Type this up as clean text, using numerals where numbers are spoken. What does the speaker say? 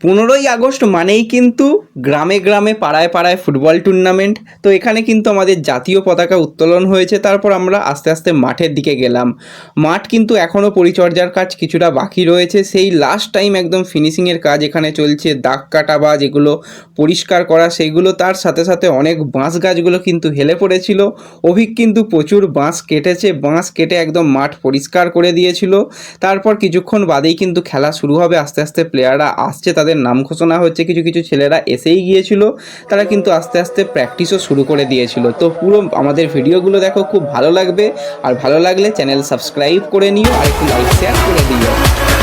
15ই August মানেই কিন্তু গ্রামে গ্রামে পাড়ায় পাড়ায় ফুটবল টুর্নামেন্ট। তো এখানে কিন্তু আমাদের জাতীয় পতাকা উত্তোলন হয়েছে, তারপর আমরা আস্তে আস্তে মাঠের দিকে গেলাম। মাঠ কিন্তু এখনও পরিচর্যার কাজ কিছুটা বাকি রয়েছে, সেই লাস্ট টাইম একদম ফিনিশিংয়ের কাজ এখানে চলছে। দাগ কাটা বা যেগুলো পরিষ্কার করা সেইগুলো, তার সাথে সাথে অনেক বাঁশ গাছগুলো কিন্তু হেলে পড়েছিল। অভিক কিন্তু প্রচুর বাঁশ কেটেছে, বাঁশ কেটে একদম মাঠ পরিষ্কার করে দিয়েছিল। তারপর কিছুক্ষণ বাদেই কিন্তু খেলা শুরু হবে। আস্তে আস্তে প্লেয়াররা আসছে, তাদের নাম ঘোষণা হচ্ছে। কিছু কিছু ছেলেরা এসেই গিয়েছিল, তারা কিন্তু আস্তে আস্তে প্র্যাকটিসও শুরু করে দিয়েছিল। তো পুরো আমাদের ভিডিওগুলো দেখো, খুব ভালো লাগবে। আর ভালো লাগলে চ্যানেল সাবস্ক্রাইব করে নিও আর একটু লাইক শেয়ার করে দিও।